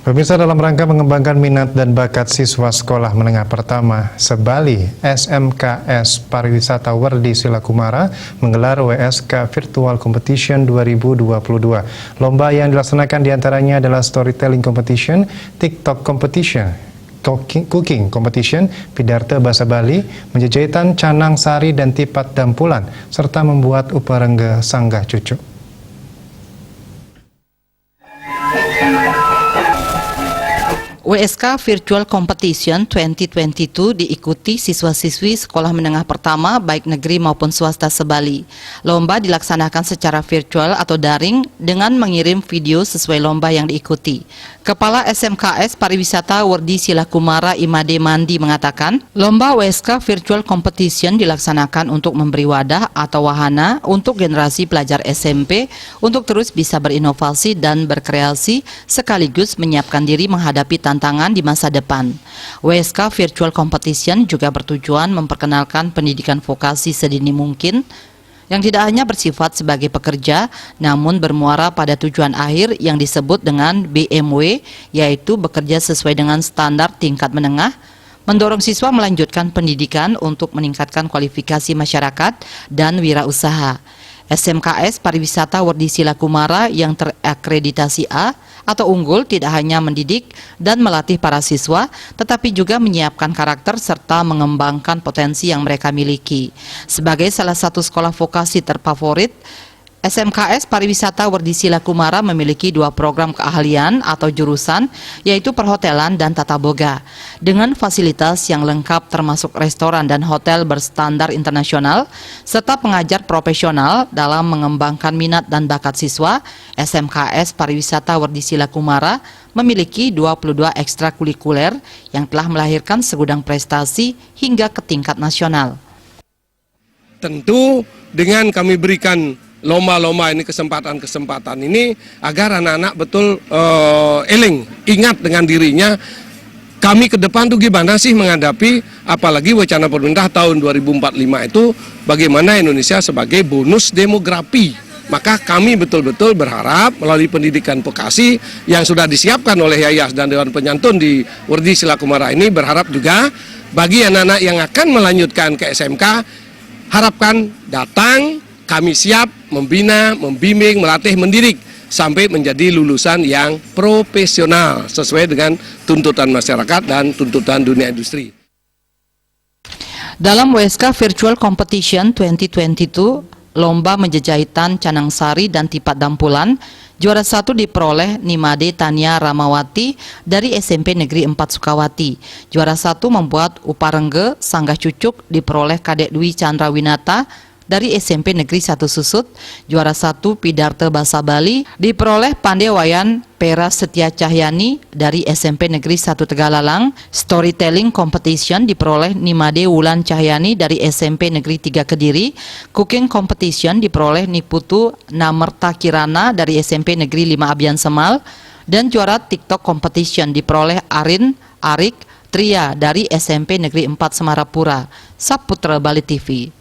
Pemirsa, dalam rangka mengembangkan minat dan bakat siswa sekolah menengah pertama Sebali, SMKS Pariwisata Werdi Silakumara menggelar WSK Virtual Competition 2022. Lomba yang dilaksanakan diantaranya adalah Storytelling Competition, TikTok Competition, Cooking Competition, Pidarta Bahasa Bali, Menjajahitan Canang Sari dan Tipat Dampulan, serta membuat uparengga sanggah cucuk. WSK Virtual Competition 2022 diikuti siswa-siswi sekolah menengah pertama baik negeri maupun swasta Sebali. Lomba dilaksanakan secara virtual atau daring dengan mengirim video sesuai lomba yang diikuti. Kepala SMKS Pariwisata Werdi Silakumara Imade Mandi mengatakan, lomba WSK Virtual Competition dilaksanakan untuk memberi wadah atau wahana untuk generasi pelajar SMP untuk terus bisa berinovasi dan berkreasi sekaligus menyiapkan diri menghadapi tantangan di masa depan. WSK Virtual Competition juga bertujuan memperkenalkan pendidikan vokasi sedini mungkin yang tidak hanya bersifat sebagai pekerja, namun bermuara pada tujuan akhir yang disebut dengan BMW, yaitu bekerja sesuai dengan standar tingkat menengah, mendorong siswa melanjutkan pendidikan untuk meningkatkan kualifikasi masyarakat dan wirausaha. SMKS Pariwisata Werdi Silakumara yang terakreditasi A atau unggul tidak hanya mendidik dan melatih para siswa, tetapi juga menyiapkan karakter serta mengembangkan potensi yang mereka miliki. Sebagai salah satu sekolah vokasi terfavorit, SMKS Pariwisata Werdi Silakumara memiliki 2 program keahlian atau jurusan, yaitu perhotelan dan tata boga. Dengan fasilitas yang lengkap termasuk restoran dan hotel berstandar internasional, serta pengajar profesional dalam mengembangkan minat dan bakat siswa, SMKS Pariwisata Werdi Silakumara memiliki 22 ekstrakurikuler yang telah melahirkan segudang prestasi hingga ke tingkat nasional. Tentu dengan kami berikan lomba-lomba ini, kesempatan-kesempatan ini agar anak-anak betul ingat dengan dirinya, kami ke depan tuh gimana sih menghadapi apalagi wacana pemerintah tahun 2045 itu bagaimana Indonesia sebagai bonus demografi. Maka kami betul-betul berharap melalui pendidikan vokasi yang sudah disiapkan oleh Yayas dan Dewan Penyantun di Werdi Silakumara ini, berharap juga bagi anak-anak yang akan melanjutkan ke SMK, harapkan datang. Kami siap membina, membimbing, melatih, mendidik sampai menjadi lulusan yang profesional sesuai dengan tuntutan masyarakat dan tuntutan dunia industri. Dalam WSK Virtual Competition 2022, lomba menjajahitan Canang Sari dan Tipat Dampulan, juara 1 diperoleh Nimade Tania Ramawati dari SMP Negeri 4 Sukawati. Juara 1 membuat uparengga sanggah cucuk diperoleh Kadek Dwi Chandra Winata dari SMP Negeri 1 Susut. Juara 1 Pidarta Bahasa Bali diperoleh Pandewayan Pera Setia Cahyani dari SMP Negeri 1 Tegalalang. Storytelling Competition diperoleh Nimade Wulan Cahyani dari SMP Negeri 3 Kediri. Cooking Competition diperoleh Niputu Namerta Kirana dari SMP Negeri 5 Abian Semal. Dan juara TikTok Competition diperoleh Arin Arik Tria dari SMP Negeri 4 Semarapura. Saputra Bali TV.